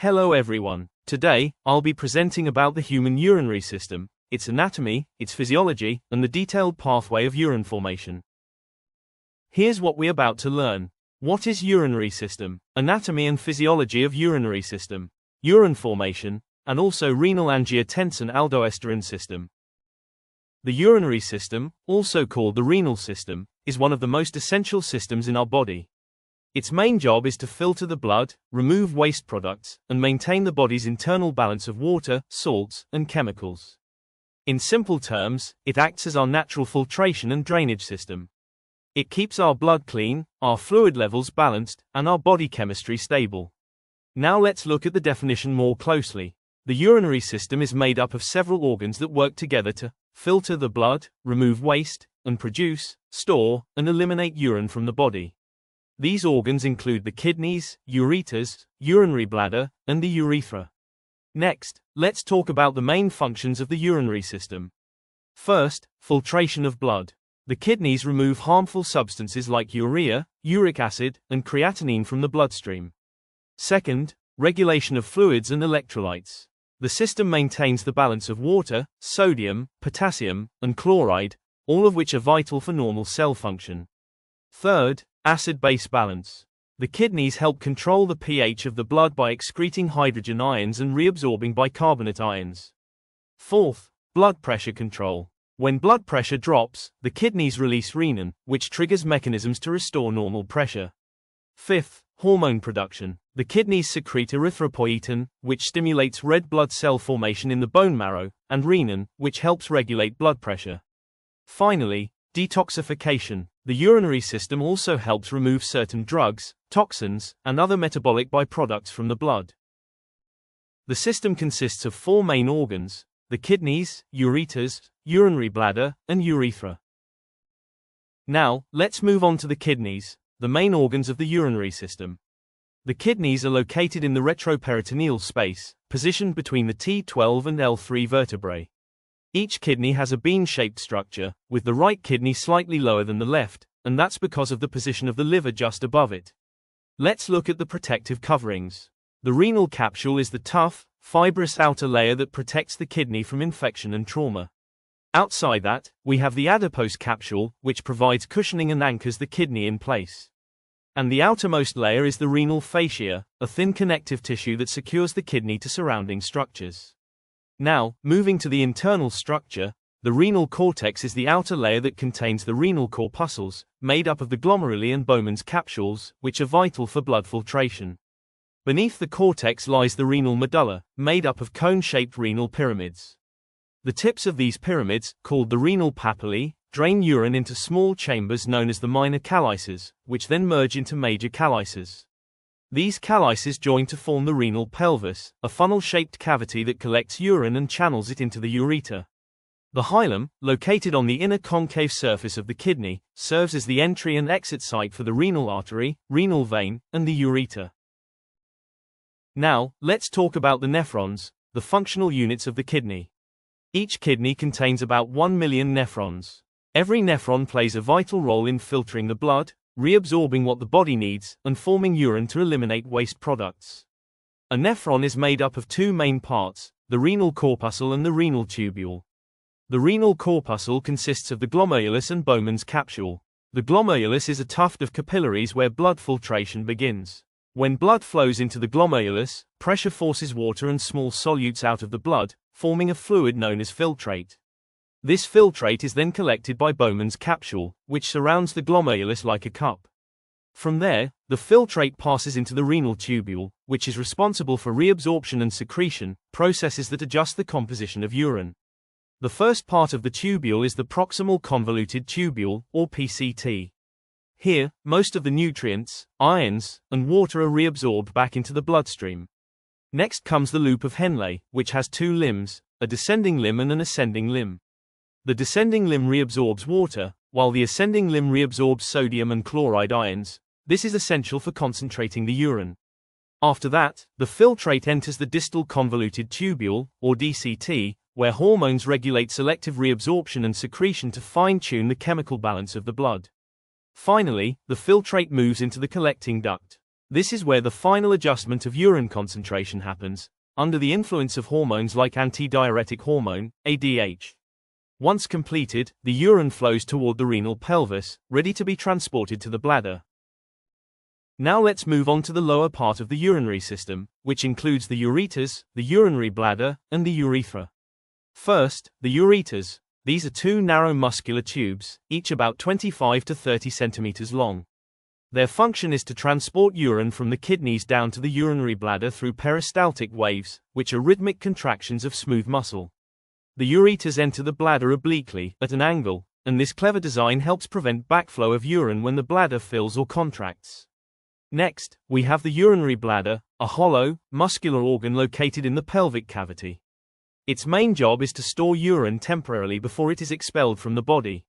Hello everyone. Today, I'll be presenting about the human urinary system, its anatomy, its physiology, and the detailed pathway of urine formation. Here's what we're about to learn. What is urinary system? Anatomy and physiology of urinary system, urine formation, and also renal angiotensin aldosterone system. The urinary system, also called the renal system, is one of the most essential systems in our body. Its main job is to filter the blood, remove waste products, and maintain the body's internal balance of water, salts, and chemicals. In simple terms, it acts as our natural filtration and drainage system. It keeps our blood clean, our fluid levels balanced, and our body chemistry stable. Now let's look at the definition more closely. The urinary system is made up of several organs that work together to filter the blood, remove waste, and produce, store, and eliminate urine from the body. These organs include the kidneys, ureters, urinary bladder, and the urethra. Next, let's talk about the main functions of the urinary system. First, filtration of blood. The kidneys remove harmful substances like urea, uric acid, and creatinine from the bloodstream. Second, regulation of fluids and electrolytes. The system maintains the balance of water, sodium, potassium, and chloride, all of which are vital for normal cell function. Third, acid-base balance. The kidneys help control the pH of the blood by excreting hydrogen ions and reabsorbing bicarbonate ions. Fourth, blood pressure control. When blood pressure drops, the kidneys release renin, which triggers mechanisms to restore normal pressure. Fifth, hormone production. The kidneys secrete erythropoietin, which stimulates red blood cell formation in the bone marrow, and renin, which helps regulate blood pressure. Finally, detoxification. The urinary system also helps remove certain drugs, toxins, and other metabolic byproducts from the blood. The system consists of four main organs: the kidneys, ureters, urinary bladder, and urethra. Now, let's move on to the kidneys, the main organs of the urinary system. The kidneys are located in the retroperitoneal space, positioned between the T12 and L3 vertebrae. Each kidney has a bean-shaped structure, with the right kidney slightly lower than the left, and that's because of the position of the liver just above it. Let's look at the protective coverings. The renal capsule is the tough, fibrous outer layer that protects the kidney from infection and trauma. Outside that, we have the adipose capsule, which provides cushioning and anchors the kidney in place. And the outermost layer is the renal fascia, a thin connective tissue that secures the kidney to surrounding structures. Now, moving to the internal structure, the renal cortex is the outer layer that contains the renal corpuscles, made up of the glomeruli and Bowman's capsules, which are vital for blood filtration. Beneath the cortex lies the renal medulla, made up of cone-shaped renal pyramids. The tips of these pyramids, called the renal papillae, drain urine into small chambers known as the minor calyces, which then merge into major calyces. These calyces join to form the renal pelvis, a funnel-shaped cavity that collects urine and channels it into the ureter. The hilum, located on the inner concave surface of the kidney, serves as the entry and exit site for the renal artery, renal vein, and the ureter. Now, let's talk about the nephrons, the functional units of the kidney. Each kidney contains about 1 million nephrons. Every nephron plays a vital role in filtering the blood, reabsorbing what the body needs, and forming urine to eliminate waste products. A nephron is made up of two main parts, the renal corpuscle and the renal tubule. The renal corpuscle consists of the glomerulus and Bowman's capsule. The glomerulus is a tuft of capillaries where blood filtration begins. When blood flows into the glomerulus, pressure forces water and small solutes out of the blood, forming a fluid known as filtrate. This filtrate is then collected by Bowman's capsule, which surrounds the glomerulus like a cup. From there, the filtrate passes into the renal tubule, which is responsible for reabsorption and secretion, processes that adjust the composition of urine. The first part of the tubule is the proximal convoluted tubule, or PCT. Here, most of the nutrients, ions, and water are reabsorbed back into the bloodstream. Next comes the loop of Henle, which has two limbs, a descending limb and an ascending limb. The descending limb reabsorbs water, while the ascending limb reabsorbs sodium and chloride ions. This is essential for concentrating the urine. After that, the filtrate enters the distal convoluted tubule, or DCT, where hormones regulate selective reabsorption and secretion to fine-tune the chemical balance of the blood. Finally, the filtrate moves into the collecting duct. This is where the final adjustment of urine concentration happens, under the influence of hormones like antidiuretic hormone, ADH. Once completed, the urine flows toward the renal pelvis, ready to be transported to the bladder. Now let's move on to the lower part of the urinary system, which includes the ureters, the urinary bladder, and the urethra. First, the ureters. These are two narrow muscular tubes, each about 25 to 30 centimeters long. Their function is to transport urine from the kidneys down to the urinary bladder through peristaltic waves, which are rhythmic contractions of smooth muscle. The ureters enter the bladder obliquely, at an angle, and this clever design helps prevent backflow of urine when the bladder fills or contracts. Next, we have the urinary bladder, a hollow, muscular organ located in the pelvic cavity. Its main job is to store urine temporarily before it is expelled from the body.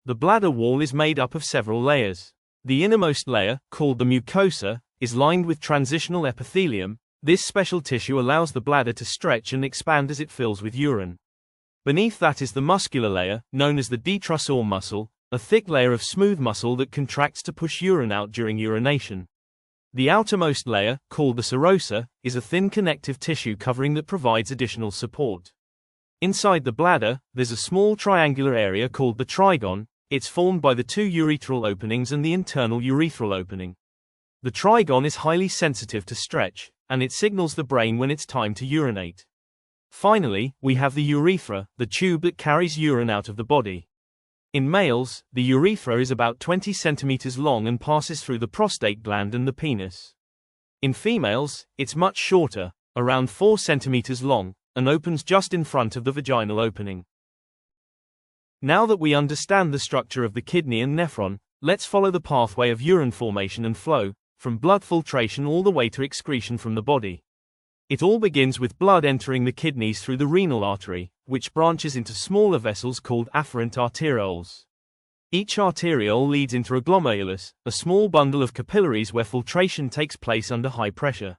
The bladder wall is made up of several layers. The innermost layer, called the mucosa, is lined with transitional epithelium. This special tissue allows the bladder to stretch and expand as it fills with urine. Beneath that is the muscular layer, known as the detrusor muscle, a thick layer of smooth muscle that contracts to push urine out during urination. The outermost layer, called the serosa, is a thin connective tissue covering that provides additional support. Inside the bladder, there's a small triangular area called the trigone. It's formed by the two urethral openings and the internal urethral opening. The trigone is highly sensitive to stretch, and it signals the brain when it's time to urinate. Finally, we have the urethra, the tube that carries urine out of the body. In males, the urethra is about 20 centimeters long and passes through the prostate gland and the penis. In females, it's much shorter, around 4 centimeters long, and opens just in front of the vaginal opening. Now that we understand the structure of the kidney and nephron, let's follow the pathway of urine formation and flow, from blood filtration all the way to excretion from the body. It all begins with blood entering the kidneys through the renal artery, which branches into smaller vessels called afferent arterioles. Each arteriole leads into a glomerulus, a small bundle of capillaries where filtration takes place under high pressure.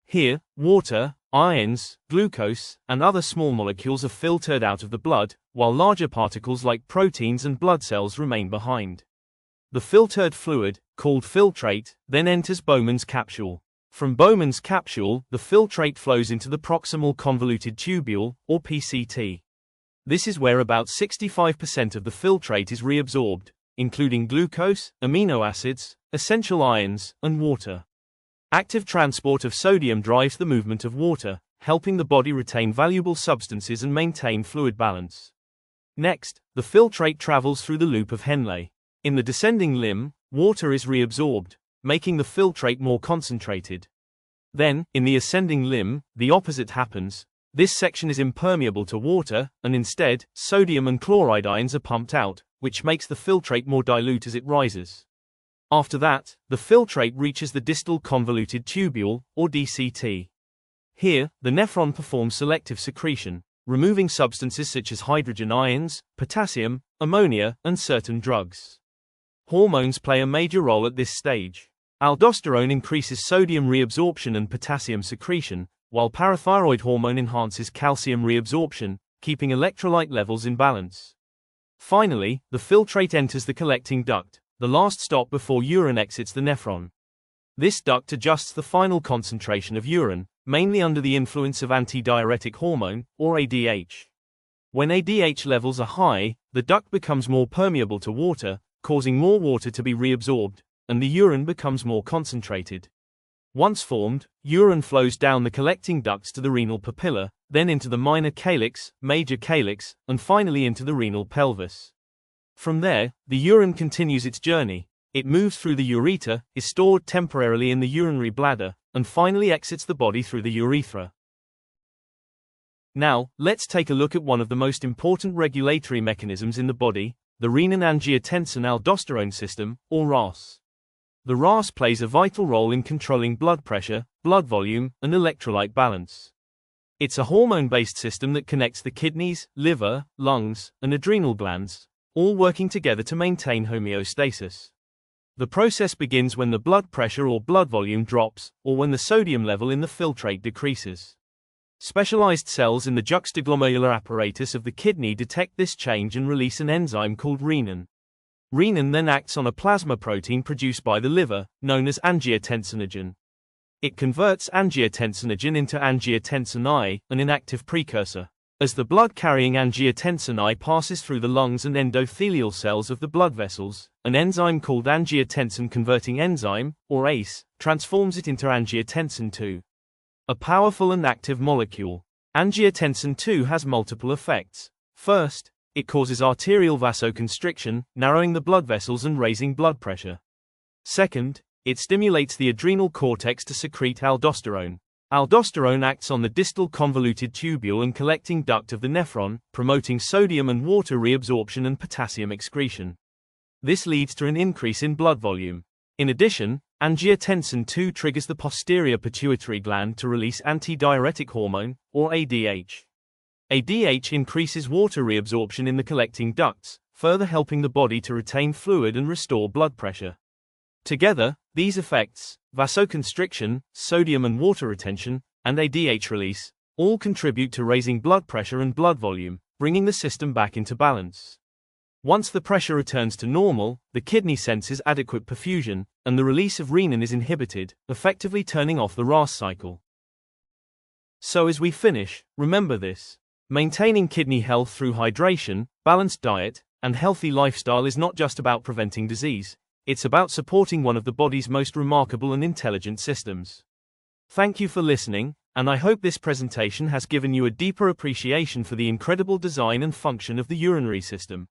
Here, water, ions, glucose, and other small molecules are filtered out of the blood, while larger particles like proteins and blood cells remain behind. The filtered fluid, called filtrate, then enters Bowman's capsule. From Bowman's capsule, the filtrate flows into the proximal convoluted tubule, or PCT. This is where about 65% of the filtrate is reabsorbed, including glucose, amino acids, essential ions, and water. Active transport of sodium drives the movement of water, helping the body retain valuable substances and maintain fluid balance. Next, the filtrate travels through the loop of Henle. In the descending limb, water is reabsorbed, making the filtrate more concentrated. Then, in the ascending limb, the opposite happens. This section is impermeable to water, and instead, sodium and chloride ions are pumped out, which makes the filtrate more dilute as it rises. After that, the filtrate reaches the distal convoluted tubule, or DCT. Here, the nephron performs selective secretion, removing substances such as hydrogen ions, potassium, ammonia, and certain drugs. Hormones play a major role at this stage. Aldosterone increases sodium reabsorption and potassium secretion, while parathyroid hormone enhances calcium reabsorption, keeping electrolyte levels in balance. Finally, the filtrate enters the collecting duct, the last stop before urine exits the nephron. This duct adjusts the final concentration of urine, mainly under the influence of antidiuretic hormone, or ADH. When ADH levels are high, the duct becomes more permeable to water, causing more water to be reabsorbed, and the urine becomes more concentrated. Once formed, urine flows down the collecting ducts to the renal papilla, then into the minor calyx, major calyx, and finally into the renal pelvis. From there, the urine continues its journey. It moves through the ureter, is stored temporarily in the urinary bladder, and finally exits the body through the urethra. Now, let's take a look at one of the most important regulatory mechanisms in the body, the Renin-Angiotensin-Aldosterone System, or RAAS. The RAAS plays a vital role in controlling blood pressure, blood volume, and electrolyte balance. It's a hormone-based system that connects the kidneys, liver, lungs, and adrenal glands, all working together to maintain homeostasis. The process begins when the blood pressure or blood volume drops, or when the sodium level in the filtrate decreases. Specialized cells in the juxtaglomerular apparatus of the kidney detect this change and release an enzyme called renin. Renin then acts on a plasma protein produced by the liver, known as angiotensinogen. It converts angiotensinogen into angiotensin I, an inactive precursor. As the blood-carrying angiotensin I passes through the lungs and endothelial cells of the blood vessels, an enzyme called angiotensin-converting enzyme, or RAAS, transforms it into angiotensin II. A powerful and active molecule. Angiotensin II has multiple effects. First, it causes arterial vasoconstriction, narrowing the blood vessels and raising blood pressure. Second, it stimulates the adrenal cortex to secrete aldosterone. Aldosterone acts on the distal convoluted tubule and collecting duct of the nephron, promoting sodium and water reabsorption and potassium excretion. This leads to an increase in blood volume. In addition, angiotensin II triggers the posterior pituitary gland to release antidiuretic hormone, or ADH. ADH increases water reabsorption in the collecting ducts, further helping the body to retain fluid and restore blood pressure. Together, these effects, vasoconstriction, sodium and water retention, and ADH release, all contribute to raising blood pressure and blood volume, bringing the system back into balance. Once the pressure returns to normal, the kidney senses adequate perfusion, and the release of renin is inhibited, effectively turning off the RAAS cycle. So as we finish, remember this. Maintaining kidney health through hydration, balanced diet, and healthy lifestyle is not just about preventing disease. It's about supporting one of the body's most remarkable and intelligent systems. Thank you for listening, and I hope this presentation has given you a deeper appreciation for the incredible design and function of the urinary system.